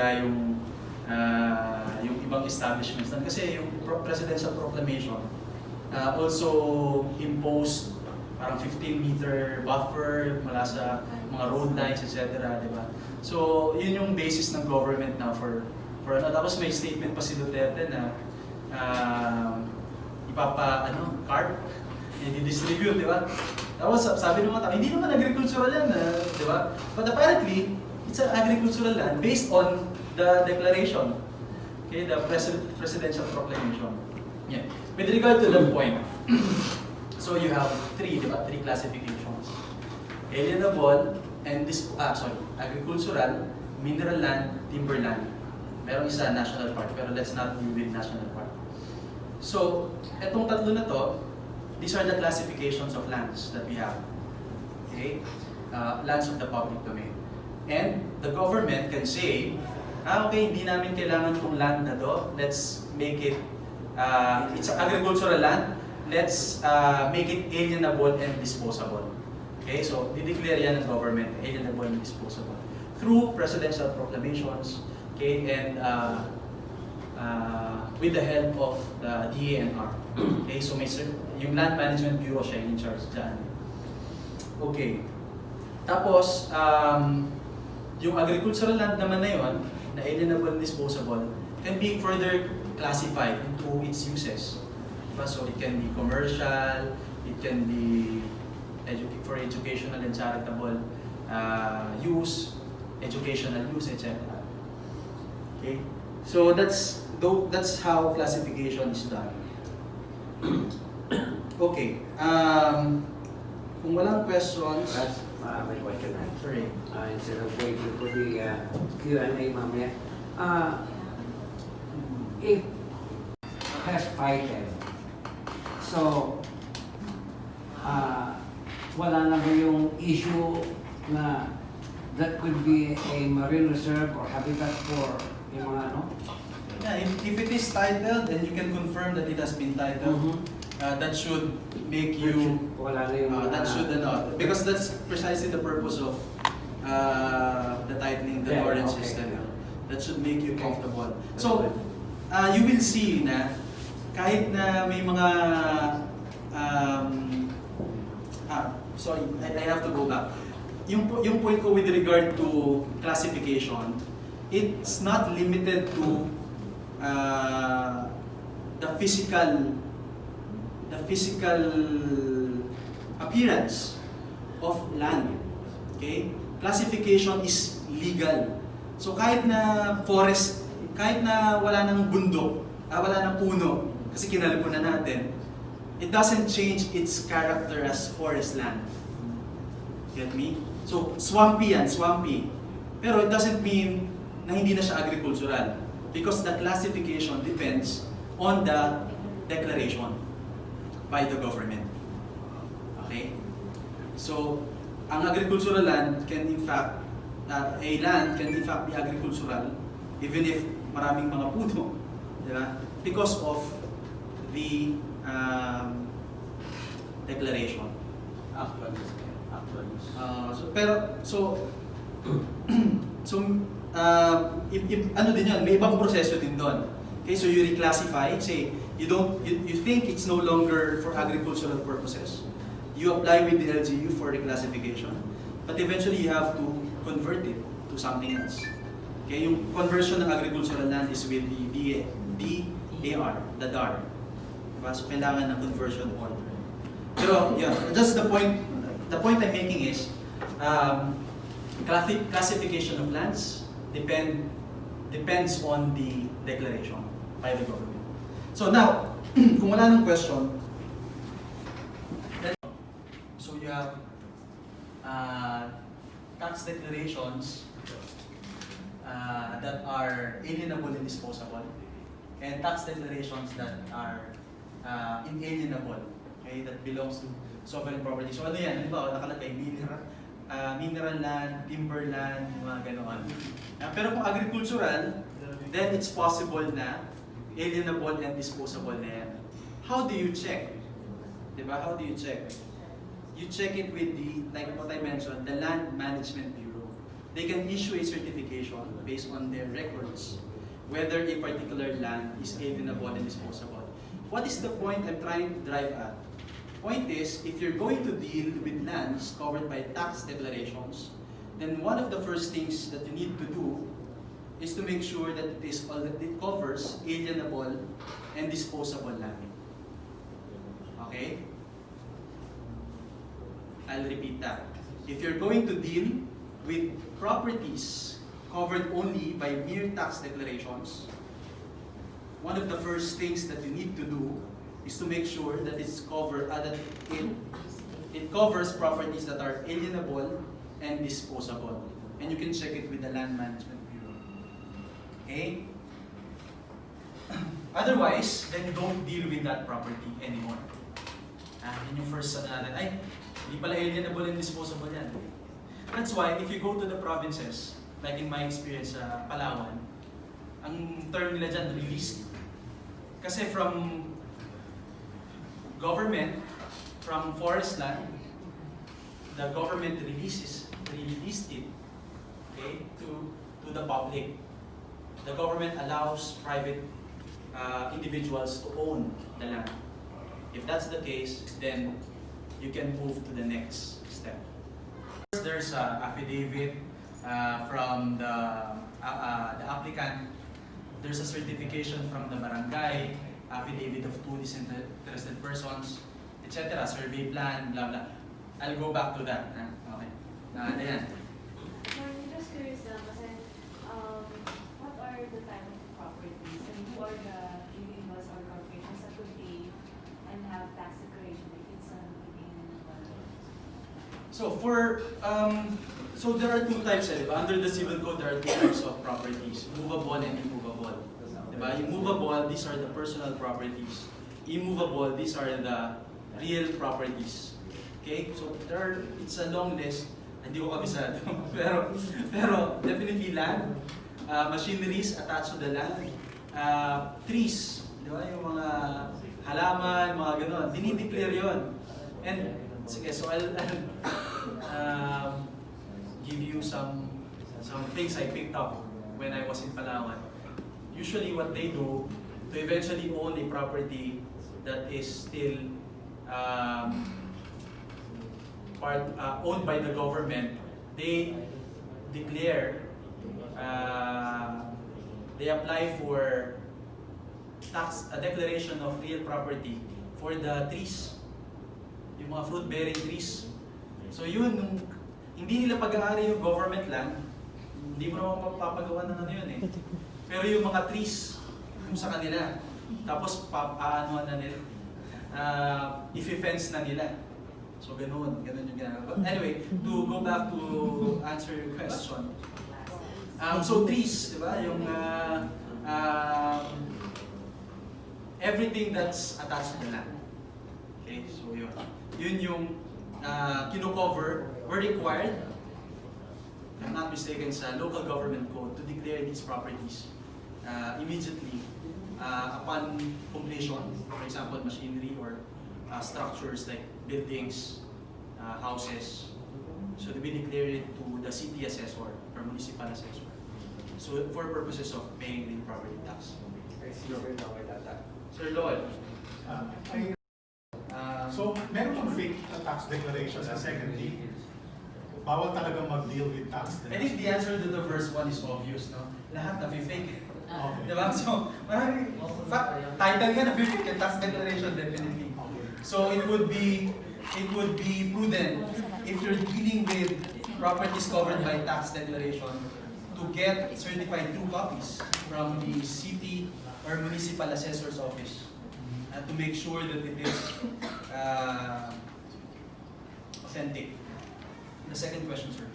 sinira yung ibang establishments. Kasi yung Presidential Proclamation also imposed parang 15-meter buffer mula sa mga road lines, etc. Diba? So, yun yung basis ng government now for ano. Tapos may statement pa si Duterte na carp, i-distribute, di ba? Tapos sabi ng mga tao, hindi naman agricultural yan, di ba? But apparently, it's an agricultural land based on the declaration, okay, the Presidential Proclamation. Yeah. With regard to that point, so you have three classifications: alienable and agricultural, mineral land, timber land. Meron isa national park, pero let's not deal with national park. So, etong tatlo na to, these are the classifications of lands that we have. Okay? Lands of the public domain. And the government can say, okay, hindi namin kailangan itong land na to, let's make it, it's an agricultural land, let's make it alienable and disposable. Okay, so dideclare yan ng government, alienable and disposable. Through presidential proclamations, okay, and with the help of the DANR. Okay, so may yung Land Management Bureau siya in charge dyan. Okay. Tapos, yung agricultural land naman na yun, na alienable and disposable, can be further classified into its uses. Diba? So it can be commercial, it can be for educational and charitable use, educational use, etc. Okay? So that's how classification is done. Okay. Kung walang questions, may question na. sorry. Instead of waiting for the Q&A mamaya. If has item, so wala na ba yung issue na that could be a marine reserve or habitat for yung mga ano? Yeah, if it is titled and you can confirm that it has been titled, that should make you, Wala na yung that should because that's precisely the purpose of the titling, the warrant system. That should make you comfortable. So, you will see na kahit na may mga sorry, I have to go back. Yung point ko with regard to classification, it's not limited to the physical appearance of land. Okay? Classification is legal. So kahit na forest, kahit na wala nang bundok, wala nang puno, kasi kinalipo na natin, it doesn't change its character as forest land. Get me? So, swampy yan, swampy. Pero it doesn't mean na hindi na siya agricultural. Because the classification depends on the declaration by the government. Okay? So, ang agricultural land can in fact, a land can in fact be agricultural even if maraming mga puno. Diba? Because of the declaration. Actual use. If ano din yan, may ibang proseso din doon. Okay, so you reclassify, say you think it's no longer for agricultural purposes. You apply with the LGU for reclassification, but eventually you have to convert it to something else. Okay, yung conversion ng agricultural land is with the DAR, the DAR. Diba? So kailangan ng conversion order. Pero yeah, just the point I'm making is classification of lands depends on the declaration by the government. So now, kung wala nang question, so you have tax declarations that are alienable and disposable, and tax declarations that are inalienable, okay, that belongs to sovereign property. So ano yan? Halimbawa, nakalagay mineral land, timber land, mga ganoon. Pero kung agricultural, then it's possible na alienable and disposable na yan. How do you check? Diba? How do you check? You check it with the, like what I mentioned, the Land Management Bureau. they can issue a certification based on their records whether a particular land is alienable and disposable. What is the point I'm trying to drive at? Point is, if you're going to deal with lands covered by tax declarations, then one of the first things that you need to do is to make sure that it covers alienable and disposable land. Okay? I'll repeat that. If you're going to deal with properties covered only by mere tax declarations, one of the first things that you need to do is to make sure that it's covered, that it covers properties that are alienable and disposable. And you can check it with the Land Management Bureau. Okay? Otherwise, then don't deal with that property anymore. Yun yung first natin. Ay, hindi pala alienable and disposable yan. That's why, if you go to the provinces, like in my experience sa Palawan, ang term nila dyan, released. Kasi from government, from forest land, the government released it, okay, to the public. The government allows private individuals to own the land. If that's the case, then you can move to the next step. First, there's an affidavit from the applicant. There's a certification from the barangay, affidavit of two disinterested persons, etc. Survey plan, blah blah. I'll go back to that. Okay. Ayan. I'm just curious lang kasi what are the type of properties and who are the individuals or corporations that could pay and have tax declaration if it's an alienable? So there are two types, diba? Under the civil code, there are two types of properties, movable and immovable. Diba? Immovable, these are the personal properties. Immovable, these are the real properties. Okay? So it's a long list. Hindi ko kabisado. pero definitely land, machineries attached to the land, trees, diba? Yung mga halaman, mga ganon, dinideclare yun. And sige, so I'll give you some things I picked up when I was in Palawan. Usually what they do to eventually own a property that is still owned by the government, they declare, they apply for a declaration of real property for the trees, yung mga fruit-bearing trees. So yun, hindi nila pag-aari yung government land, hindi mo naman mapapagawa ng ano yun eh. Pero yung mga trees, yung sa kanila, tapos paano na nila, i-fence na nila. So ganun yung ginagawa. But anyway, to go back to answer your question. So trees, di ba? Yung everything that's attached to the land. Okay, so yun. Yun yung kino-cover, were required, if I'm not mistaken, sa local government code to declare these properties immediately upon completion. For example, machinery or structures like buildings, houses. So we declare it to the city assessor or municipal assessor. So for purposes of paying the property tax. Sir Lloyd. So, meron bang fake tax declaration sa secondly? Bawal talagang mag-deal with tax. I think the answer to the first one is obvious, no? Lahat na-fake. Okay. Diba? So, maraming, title nga na-fake yung tax declaration, definitely. So, it would be prudent if you're dealing with properties covered by tax declaration to get certified true copies from the city or municipal assessor's office and to make sure that it is authentic. The second question, sir.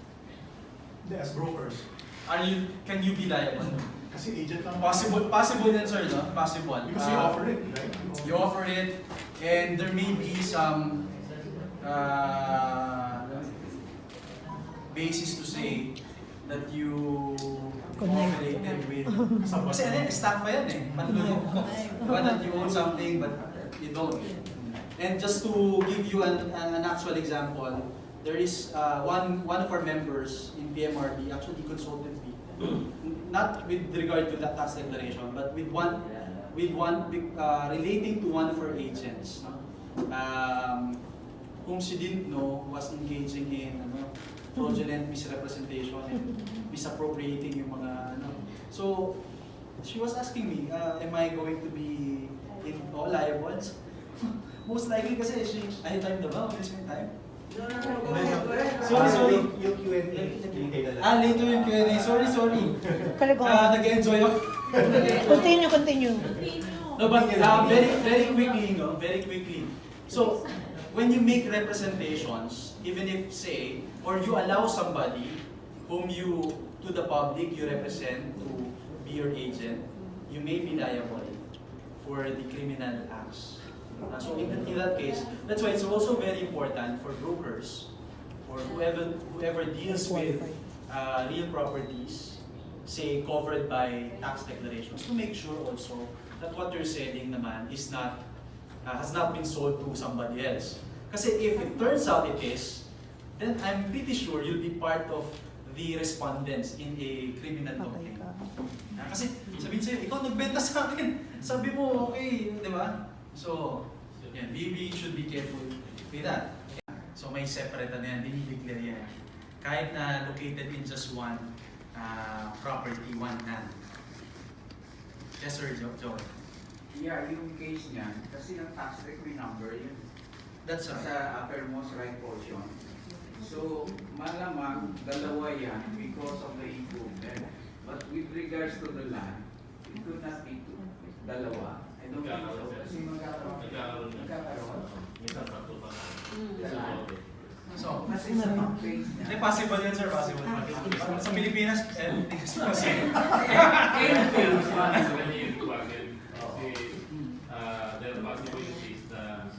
As brokers. Can you be liable? Kasi agent lang. Possible yan, sir, no? Possible. Because you offer it, right? You offer it, and there may be some basis to say that you cooperated with. Kasi ano yan, staff pa yan eh. Panlulok ko. Diba that you own something but you don't. And just to give you an actual example, there is one of our members in PMRD actually consulted me, not with regard to that tax declaration, but with one relating to one of our agents, no? Whom she didn't know was engaging in fraudulent misrepresentation and misappropriating yung mga ano. So she was asking me, am I going to be liable? Most likely kasi I time na ba? Will spend time? Sorry. Yung Q&A. Later yung Q&A. Sorry. Nag-enjoy ako. Continue. No, but very quickly. So, when you make representations, even if say, or you allow somebody whom to the public you represent to be your agent, you may be liable for the criminal acts. So in that case, that's why it's also very important for brokers or whoever deals with real properties, say covered by tax declarations, to make sure also that what you're selling naman is not has not been sold to somebody else. Kasi if it turns out it is, then I'm pretty sure you'll be part of the respondents in a criminal complaint. Kasi sabihin sa'yo, ikaw nagbenta sa akin. Sabi mo, okay, di ba? So, yan, we should be careful with that. So may separate yan, dinideclare yan. Kahit na located in just one property, one land. Yes sir, Joe. Yeah, yung case niyan, kasi ng tax rec may number yun. That's right. Sa uppermost right portion. So, malamang dalawa yan because of the improvement. But with regards to the land, it could not be two. Dalawa. I don't think so. Kasi magkakaroon. So, Kasi sa mga case niya. hindi, possible yan sir, possible. Sa Pilipinas, it's possible. Any case, There are possibilities na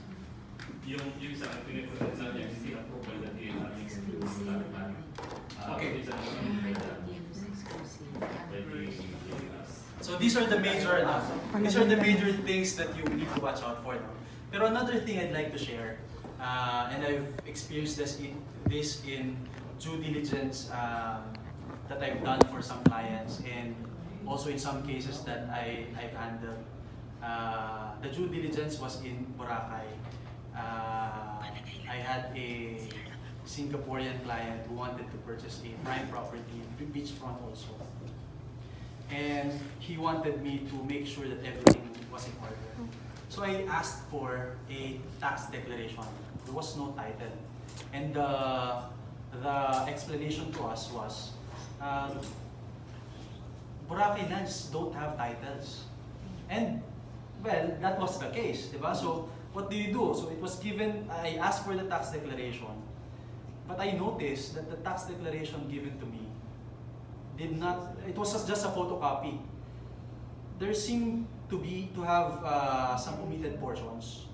yung isang pinag-present natin yung sila profile na din natin Okay. Isa na So these are the major things that you need to watch out for. Pero another thing I'd like to share, and I've experienced this in due diligence that I've done for some clients, and also in some cases that I've handled. The due diligence was in Boracay. I had a Singaporean client who wanted to purchase a prime property, beachfront also. And he wanted me to make sure that everything was in order. So I asked for a tax declaration. There was no title. And the explanation to us was, Boracay lands don't have titles. And well, that was the case, diba? So what do you do? So it was given, I asked for the tax declaration, but I noticed that the tax declaration given to me did not, it was just a photocopy. There seemed to have some omitted portions.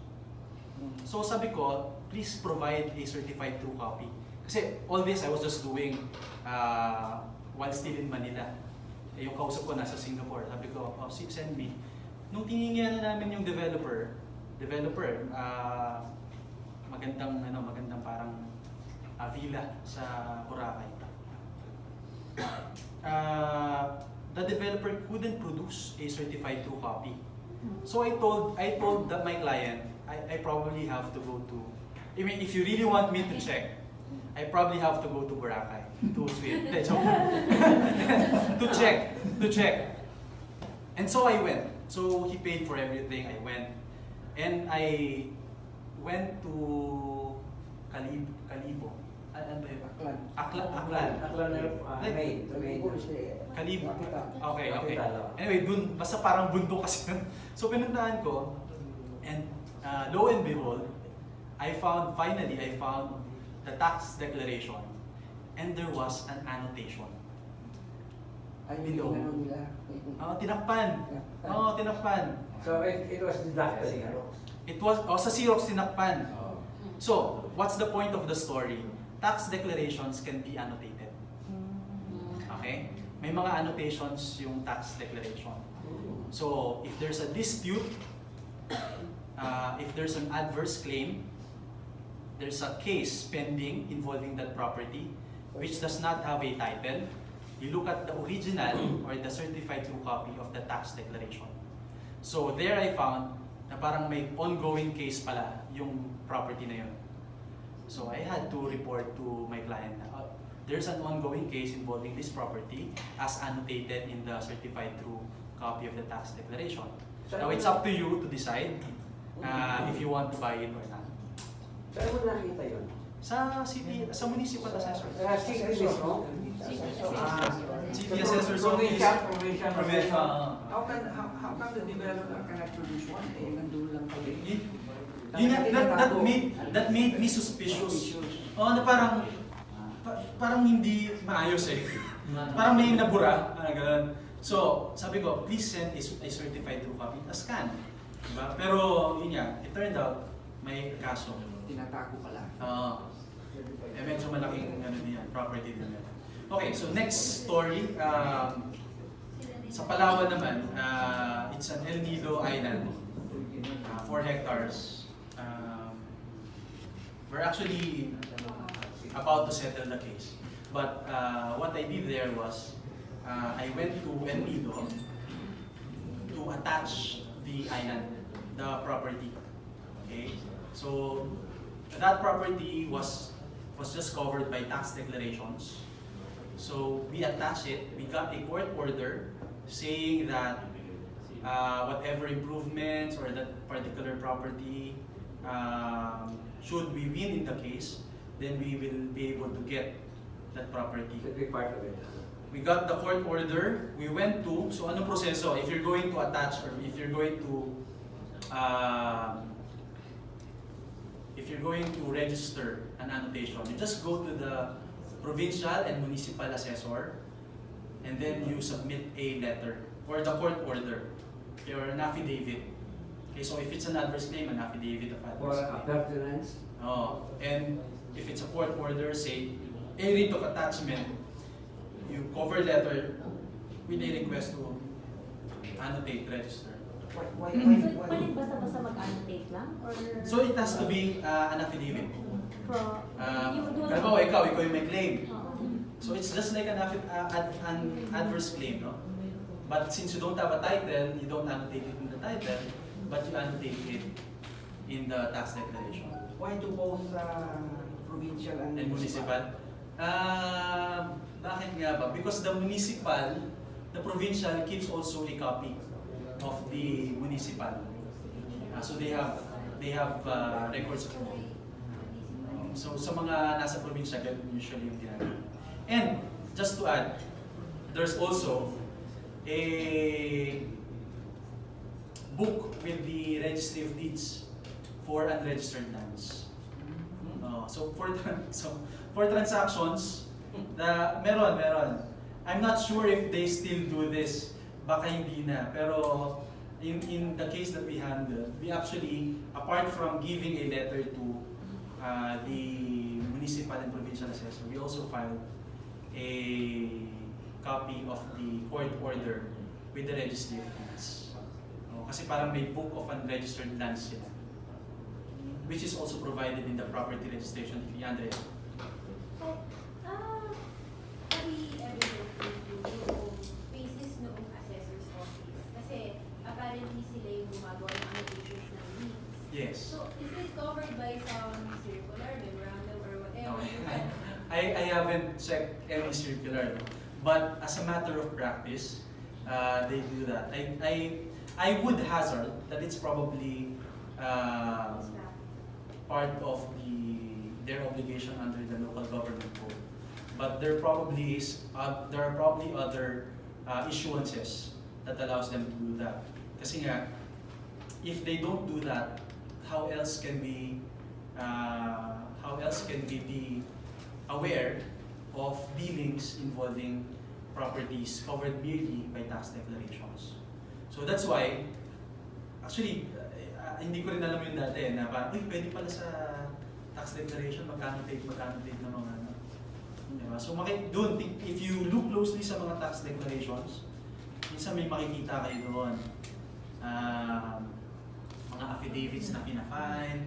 So sabi ko, please provide a certified true copy. Kasi all this I was just doing while still in Manila. Yung kausap ko nasa Singapore. Sabi ko, send me. Nung tiningihan na namin yung developer, magandang parang villa sa Boracay. The developer couldn't produce a certified true copy. So I told my client, I probably have to go to, I mean, if you really want me to check, I probably have to go to Boracay to swim. to check. And so I went. So he paid for everything. I went, and I went to Kalibo. Aklan. Kalibo. Okay. Anyway, dun, basta parang bundok kasi yun. So pinuntahan ko, and lo and behold, finally I found the tax declaration, and there was an annotation. Below. Tinakpan. So it was deducted. It was, sa Xerox tinakpan. So, what's the point of the story? Tax declarations can be annotated. Okay? May mga annotations yung tax declaration. So, if there's a dispute, if there's an adverse claim, there's a case pending involving that property which does not have a title, you look at the original or the certified true copy of the tax declaration. So there I found na parang may ongoing case pala yung property na yun. So I had to report to my client na there's an ongoing case involving this property as annotated in the certified true copy of the tax declaration. Now it's up to you to decide if you want to buy it or not. Saan mo nakita yun? Sa city, sa municipal assessor. City mismo? City assessor's office. Provincial. How can the developer cannot produce one? Eh, nandun lang pala. That made me suspicious. Oh, na parang hindi maayos eh. Parang may nabura, ganun. So, sabi ko, please send a certified true copy, a scan. Diba? Pero, yun nga, it turned out, may kaso. Tinatago pala. Medyo malaking property din yan. Okay, so next story. Sa Palawan naman, it's an El Nido Island, 4 hectares. We're actually about to settle the case. But what I did there was, I went to El Nido to attach the island, the property. Okay, so that property was just covered by tax declarations. So we attached it. We got a court order saying that whatever improvements or that particular property should we win in the case, then we will be able to get that property. Should be part of it. We got the court order. We went to, so anong proseso? If you're going to attach or if you're going to register an annotation, you just go to the provincial and municipal assessor, and then you submit a letter or the court order or an affidavit. Okay, so if it's an adverse claim, an affidavit of Or adverse claim. appurtenance. Oh, and if it's a court order, say a writ of attachment, you cover letter with a request to annotate, register. So, pwede basta-basta mag-annotate lang? Or... So it has to be an affidavit. You do Kalabaw, ikaw yung may claim. Oo. So it's just like an adverse claim, no? But since you don't have a title, you don't annotate it in the title, but you annotate it in the tax declaration. Why do both provincial and And municipal? Bakit nga ba? Because the provincial keeps also a copy of the municipal. So they have records of all. So sa mga nasa probinsya, ganun usually yung ginagawa. And just to add, there's also a book with the registry of deeds for unregistered lands. So for transactions, meron. I'm not sure if they still do this. Baka hindi na. Pero in the case that we handled, we actually, apart from giving a letter to the municipal and provincial assessor, we also filed a copy of the court order with the registry of deeds. Kasi parang may book of unregistered lands sila, which is also provided in the property registration if you under it. So, have we ever looked into yung basis noong assessor's office? Kasi apparently sila yung gumagawa ng annotations ng deeds. Yes. So, is this covered by some circular, memorandum, or No, whatever? I haven't checked any circular, but as a matter of practice, they do that. I would hazard that it's probably part of their obligation under the local government code. But there are probably other issuances that allows them to do that. Kasi nga, if they don't do that, how else can we be aware of dealings involving properties covered merely by tax declarations? So that's why, actually, hindi ko rin alam yun dati na parang, pwede pala sa tax declaration mag-annotate ng mga ano. Diba? So doon, if you look closely sa mga tax declarations, minsan may makikita kayo doon. Mga affidavits na pina-file.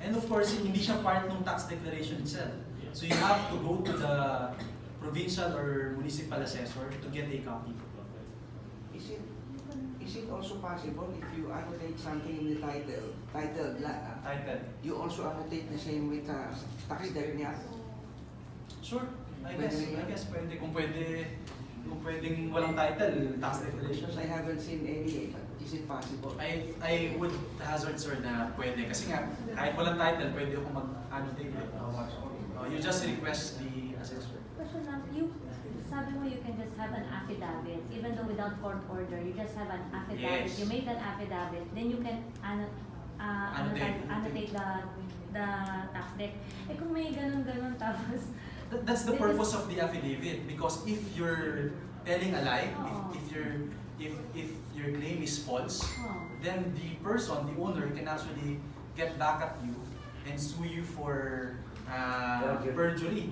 And of course, hindi siya part ng tax declaration itself. So you have to go to the provincial or municipal assessor to get a copy. Is it also possible if you annotate something in the title, titled Title. you also annotate the same with tax debt niya? Sure, I guess pwede. Kung pwedeng walang title, tax declaration. Because I haven't seen any. Is it possible? I would hazard, sir, na pwede. Kasi nga, kahit walang title, pwede ako mag-annotate. You just request the assessor. Question lang, sabi mo you can just have an affidavit, even though without court order, you just have an affidavit. Yes. You make an affidavit, then you can annotate the tax debt. Eh kung may ganun-ganun tapos... That's the purpose of the affidavit, because if you're telling a lie, Oo. if your claim is false, Oh. then the person, the owner, can actually get back at you and sue you for perjury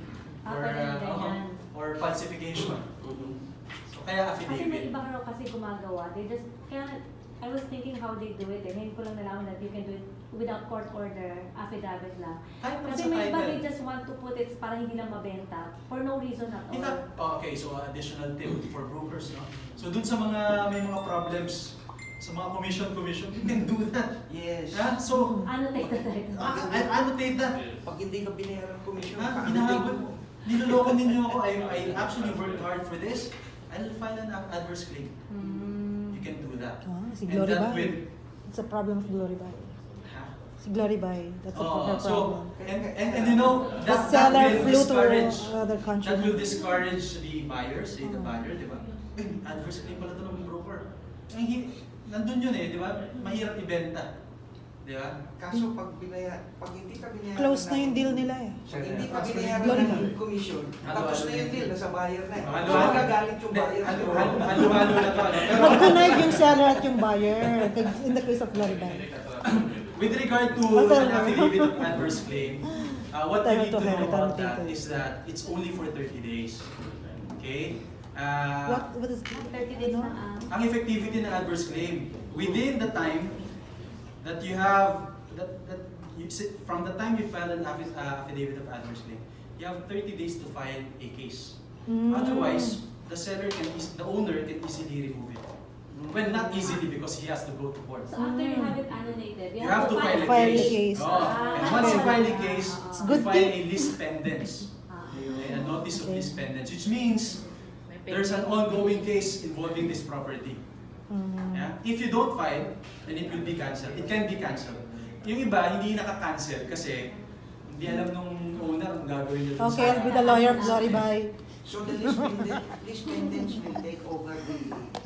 or falsification. So kaya Kasi may affidavit. iba raw kasi gumagawa. They just, kaya I was thinking how they do it. Ngayon ko lang nalaman that you can do it without court order, affidavit lang. Kahit naman Kasi sa may iba title. they just want to put it para hindi lang mabenta for no reason at In all. fact, okay, so additional tip for brokers, no? So dun sa may mga problems sa mga commission, you can do that. Yes. Yeah? So, Annotate the title. I'll annotate that. Pag hindi ka binayaran ng commission, Ha? pa-annotate Hinahabol. mo. Niloloko ninyo ako. I actually worked hard for this. I'll file an adverse claim. Hmm. You can do that. Si And Glory that Bay. will... It's a problem of Glory Bay. Ha? Si Glory Bay. That's a her So, problem. and you know, The that seller will flew to discourage... another country. That will discourage the buyers, the Oh. buyer, di ba? Adverse claim pala ito ng broker. Nandun yun di ba? Mahirap ibenta. Di ba? Kaso pag hindi ka binayaran Close na yung deal nila eh. Pag hindi ka binayaran Glory ng Bay. commission, Halo-halo tapos na na yung yun. deal, nasa buyer na eh. So Halo-halo. magagalit yung buyer. Halo-halo na to. Pero Mag-connive yung seller at yung buyer in the case of Glory Bay. with regard to I'll tell an her. affidavit of adverse claim, what Tell you her need to to know her, about tell her that to. is that it's only for 30 days. Okay? What is 30 days ano? na Ang effectivity ng adverse claim, within the time that you have, from the time you file an affidavit of adverse claim, you have 30 days to file a case. Mm. Otherwise, the owner can easily remove it. Well, not easily because he has to go to court. So after you have it annotated, You have to file a File a case. case. Oh, and once you file a case, It's you good file thing. a list pendens. A notice of Okay. list pendens, which means there's an ongoing case involving this property. Mm. Yeah? If you don't file, then it will be cancelled. It can be cancelled. Yung iba, hindi naka-cancel kasi hindi alam nung owner ang gagawin nila. Okay, I'll be the lawyer of Glory Bay. So the list pendants will take over the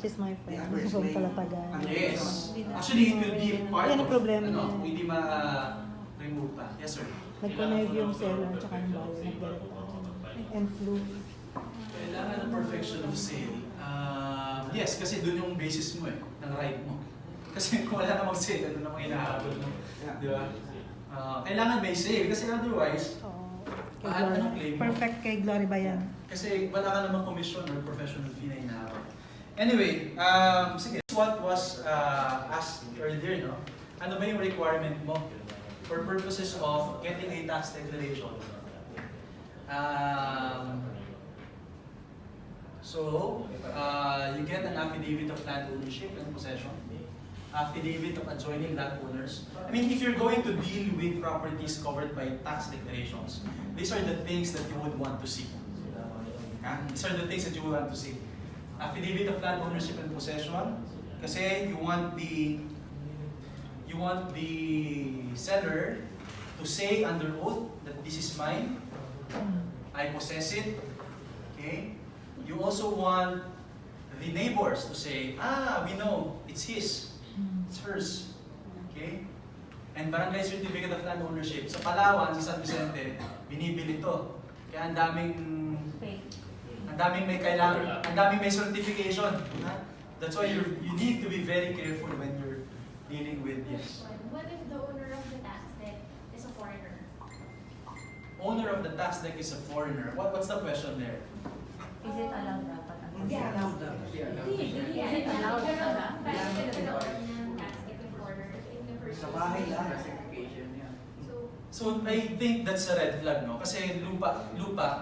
She's my friend. adverse From claim. Kalatagan. Yes. Actually, it will be part Yan ang of, problema ano, niya. kung hindi ma-remove pa. Yes, sir. Nag-connive yung seller at saka yung buyer. Nag-direct and flew. Kailangan ng perfection of sale. Yes, kasi dun yung basis mo ng right mo. Kasi kung wala namang sale, ano namang hinahabol mo. Yeah. Di ba? Kailangan may sale kasi otherwise, Oo. anong claim mo? Perfect kay Glory Bay yan. Kasi wala ka namang commission or professional fee na hinahabol. Anyway, sige, what was asked earlier, no? Ano ba yung requirement mo for purposes of getting a tax declaration? You get an affidavit of land ownership and possession, affidavit of adjoining landowners. I mean, if you're going to deal with properties covered by tax declarations, these are the things that you would want to see. These are the things that you would want to see. Affidavit of land ownership and possession, kasi you want the seller to say under oath that this is mine, I possess it. Okay? You also want the neighbors to say, we know, it's his, it's hers. Okay? And barangay certificate of land ownership. Sa Palawan, sa San Vicente, binibili to. Kaya ang daming may kailangan, ang daming may certification. That's why you need to be very careful when you're dealing with this. What if the owner of the tax debt is a foreigner? Owner of the tax deck is a foreigner. What's the question there? Is it allowed dapat? Hindi allowed na. Is it allowed? Tax debt is foreigner in the first Sa bahay lang. Classification yan. So, So I think that's a red flag, no? Kasi lupa,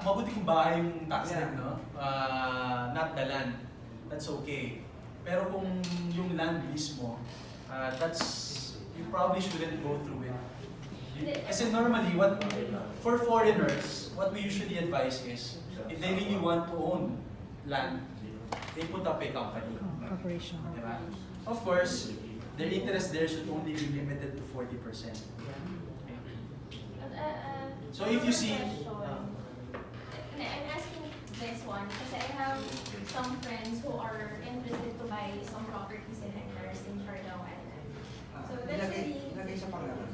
mabuti kung bahay yung tax deed, no? Not the land. That's okay. Pero kung yung land mismo, you probably shouldn't go through it. Kasi normally, for foreigners, what we usually advise is, if they really want to own land, they put up a company. Corporation. Diba? Of course, their interest there should only be limited to 40%. So if you see, I'm asking this one kasi I have some friends who are interested to buy some properties in hectares in Siargao Island. So that's really... Ilagay sa pangalan.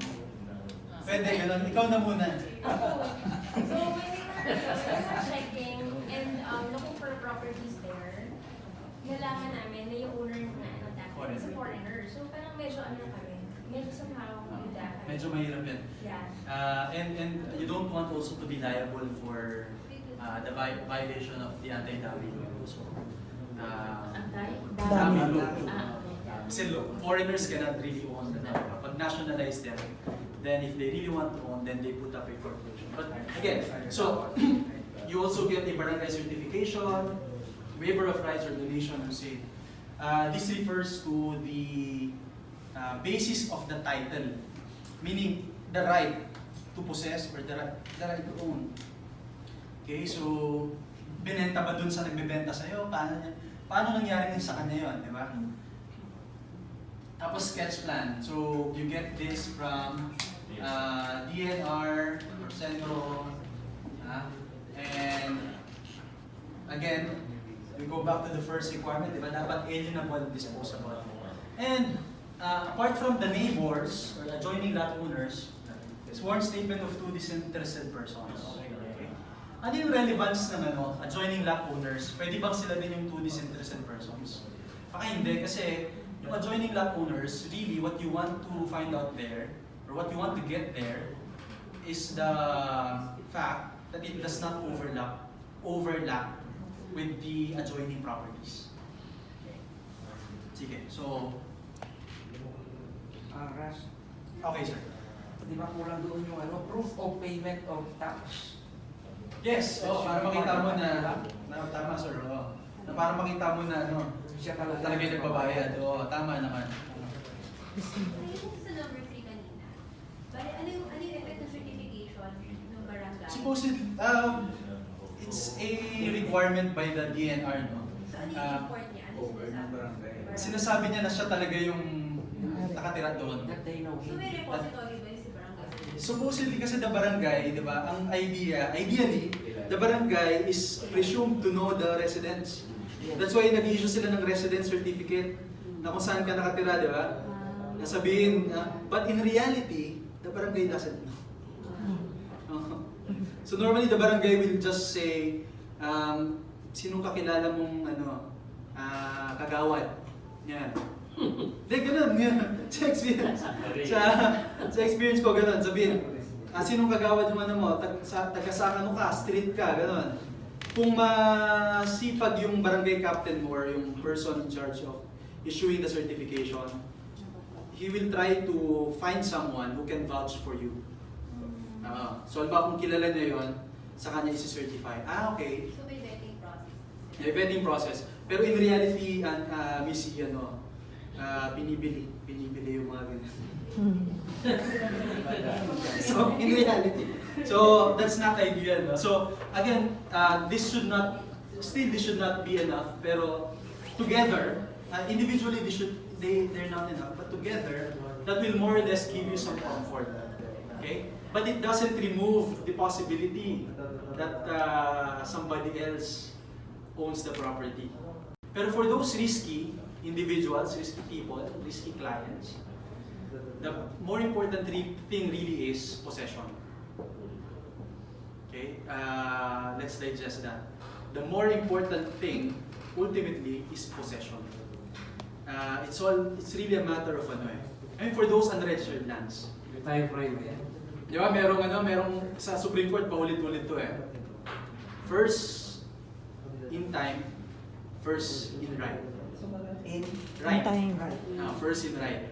pwede ganun, ikaw na muna. Ako. So when we were checking and looking for properties there, nalaman namin na yung owner ng is a foreigner. So parang medyo kami, medyo somehow with that. Medyo mahirap yan. Yeah. And you don't want also to be liable for the violation of the anti-dumping law. So, dumping law. Kasi look, foreigners cannot really own the land. Pag nationalize them, then if they really want to own, then they put up a corporation. But again, so you also get a barangay certification, waiver of rights or donation to say. This refers to the basis of the title, meaning the right to possess or the right to own. Okay, so binenta ba dun sa nagbebenta sa'yo? Paano nangyari sa kanya yun, di ba? Tapos sketch plan. So you get this from DNR or Centro, and again, we go back to the first requirement, di ba? Dapat alienable and disposable. And apart from the neighbors or adjoining lot owners, sworn statement of two disinterested persons. Okay. Ano yung relevance ng adjoining lot owners? Pwede bang sila din yung two disinterested persons? Baka hindi, kasi yung adjoining lot owners, really what you want to find out there, or what you want to get there, is the fact that it does not overlap with the adjoining properties. Sige, so... Ras, Okay, sir. di ba kulang doon yung proof of payment of tax? Yes, para makita mo na tama, sir. Na para makita mo na Siya talaga yung nagbabayad. Tama naman. Related sa number 3 kanina, bali, ano yung effect ng certification ng barangay? Supposedly, it's a requirement by the DNR, no? So ano yung report niya? Ano sinasabi? Sinasabi niya na siya talaga yung nakatira doon. That they know So him. may repository ba yung si barangay? Supposedly kasi the barangay, di ba, ang ideally, the barangay is presumed to know the residents. That's why nag-issue sila ng residence certificate na kung saan ka nakatira, di ba? Nasabihin, but in reality, the barangay doesn't know. So normally the barangay will just say, sinong kakilala mong kagawad? Yan. Hindi, ganun. Sa experience. Sa experience ko, ganun. Sabihin, sinong kagawad yung mo? Taga-saan ka, street ka, ganun. Kung masipag yung barangay captain mo or yung person in charge of issuing the certification, he will try to find someone who can vouch for you. So, kung kilala niya yun, sa kanya isi-certify. Okay. So may vetting process? May vetting process. Pero in reality, binibili yung mga ganyan. So, in reality. So, that's not ideal. No? So, again, this should not be enough. Pero, together, individually, they're not enough. But together, that will more or less give you some comfort. Okay? But it doesn't remove the possibility that somebody else owns the property. Pero for those risky individuals, risky people, risky clients, the more important thing really is possession. Okay? Let's digest that. The more important thing, ultimately, is possession. It's really a matter of I mean, for those unregistered lands. Time frame yan. Di ba, merong sa Supreme Court, paulit-ulit to First in time, first in right. In Right. right. First in right.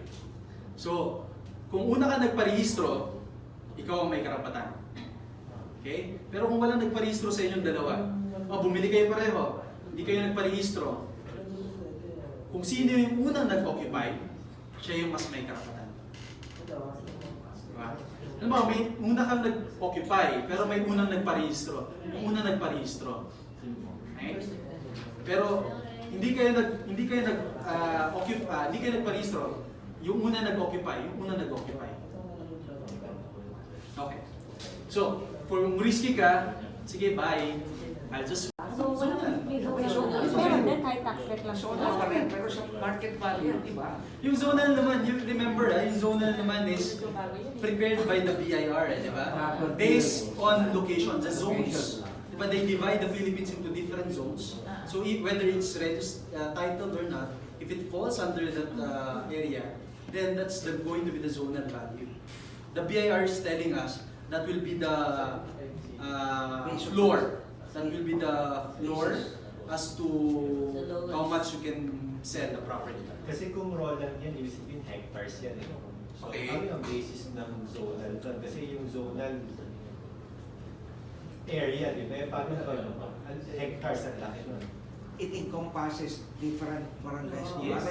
So, kung una ka nagparehistro, ikaw ang may karapatan. Okay? Pero kung walang nagparehistro sa inyong dalawa, bumili kayo pareho, hindi kayo nagparehistro, kung sino yung unang nag-occupy, siya yung mas may karapatan. Diba? Alam mo, may una kang nag-occupy, pero may unang nagparehistro. Yung unang nagparehistro. Okay? Pero hindi kayo nagparehistro. Yung una nag-occupy, Okay. So, kung risky ka, sige, bye. I'll just... So, may zonal. Meron din kahit tax rate lang. Zonal pa rin, pero sa market value, di ba? Yung zonal naman, you remember, yung zonal naman is prepared by the BIR, di ba? Based on location, the zones. Di ba, they divide the Philippines into different zones. So, whether it's titled or not, if it falls under that area, then that's going to be the zonal value. The BIR is telling us that will be the floor. That will be the floor as to how much you can sell the property. Kasi kung Roland yan, ibig sabihin hectares yan. So, Okay. ano yung basis ng zonal doon? Kasi yung zonal area, di ba? Paano ba? Hectares ang laki nun. It encompasses different barangays. Yes.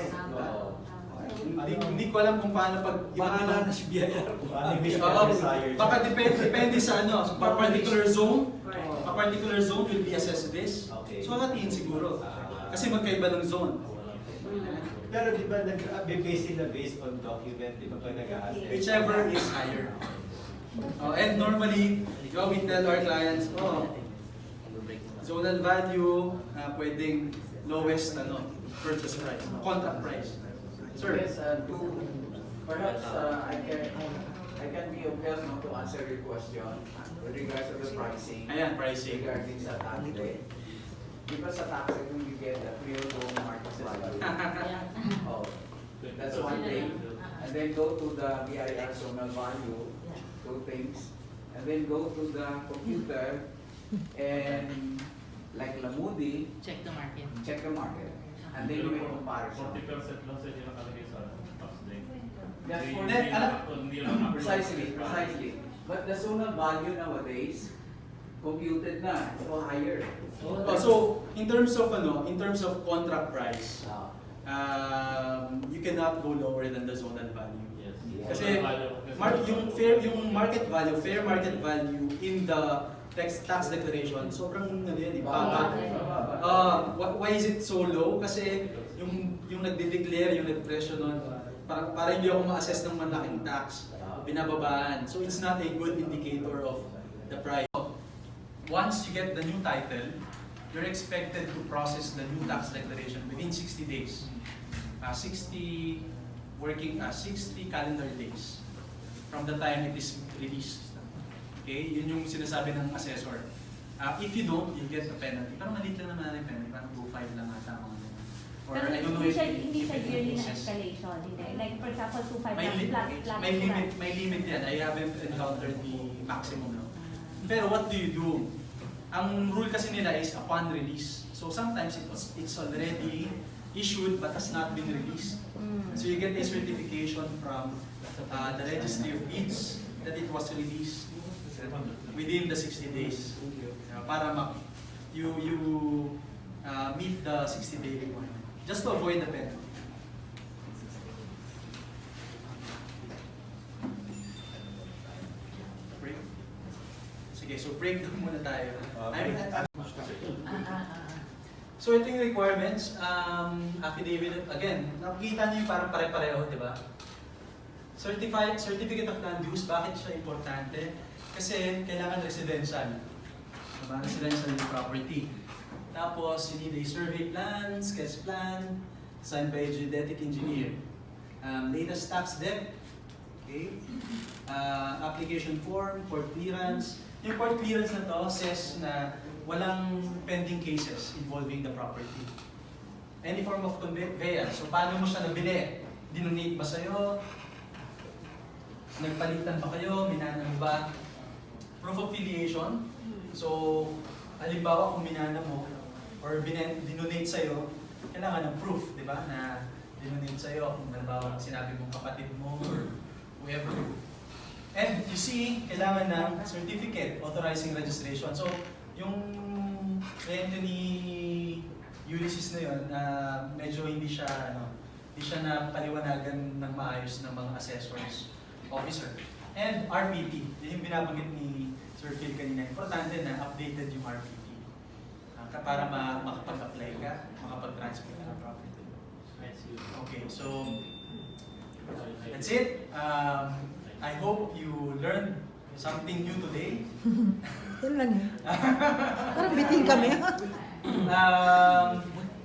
Hindi ko alam kung paano pag... Bahala na si BIR. Paano yung desired? Baka depende sa ano, sa particular zone. A particular zone will be assessed this. Okay. So, hatiin siguro. Kasi magkaiba ng zone. Pero di ba nag-base sila based on document, di ba pag nag-a-assess? Whichever is higher. And normally, we tell our clients, zonal value, pwedeng lowest purchase price, contract price. Sir? Yes, perhaps I can be of help now to answer your question with regards to the pricing. Ayan, pricing. Regarding sa tax rate. Di ba sa tax rate when you get the real loan market value? Oh, that's one thing. And then go to the BIR zonal value, two things. And then go to the computer and like Lamudi, check the market. And then you make comparison. 40% lang sa inyo nakalagay sa tax day. That's for Hindi lang Precisely. But the zonal value nowadays, computed na, so higher. So, in terms of contract price, you cannot go lower than the zonal value. Yes. Kasi yung market value, fair market value in the tax declaration, sobrang baba. Why is it so low? Kasi yung nagde-declare, yung nagpresyo nun, para hindi ako ma-assess ng malaking tax, binababaan. So it's not a good indicator of the price. Once you get the new title, you're expected to process the new tax declaration within 60 days. 60 calendar days from the time it is released. Okay, yun yung sinasabi ng assessor. If you don't, you get a penalty. Pero maliit lang naman yung penalty, parang 2.5 lang ata mga ganun. Or Pero I don't know hindi siya if it yearly na increases. escalation. Hindi. Like for example, 2.5 May, lang li- flat. may limit yan. I haven't encountered the maximum. No? Pero what do you do? Ang rule kasi nila is upon release. So sometimes it's already issued but has not been released. So you get a certification from the registry of deeds that it was released within the 60 days. Para you meet the 60-day requirement. Just to avoid the penalty. Break. Sige, so breakdown muna tayo. So ito yung requirements, affidavit, again, nakikita niyo yung parang pare-pareho, di ba? Certificate of land use, bakit siya importante? Kasi kailangan residential. Diba? Residential yung property. Tapos, you need a survey plan, sketch plan, signed by a geodetic engineer. Latest tax debt, okay? Application form, court clearance. Yung court clearance na to says na walang pending cases involving the property. Any form of conveyance. So, paano mo siya nabili? Dinonate ba sa'yo? Nagpalitan ba kayo? Minana mo ba? Proof of filiation. So, halimbawa kung minana mo or dinonate sa'yo, kailangan ng proof, di ba? Na dinonate sa'yo kung halimbawa sinabi mong kapatid mo or whoever. And you You see, kailangan ng certificate authorizing registration. So, yung kliyente ni Ulysses na yun, medyo hindi siya na paliwanagan ng maayos ng mga assessors officer. And RPT, yun yung binabanggit ni Sir Phil kanina. Importante na updated yung RPT para makapag-apply ka, makapag-transfer ka ng property. Okay, so that's it. I hope you learned something new today. Yan lang yun. Parang biting kami.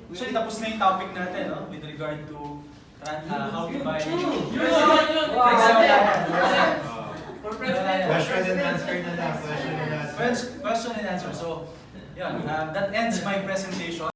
Actually, tapos na yung topic natin, no? With regard to how to buy. Question and answer na lang. Question and answer. Question and answer. So, yeah, that ends my presentation.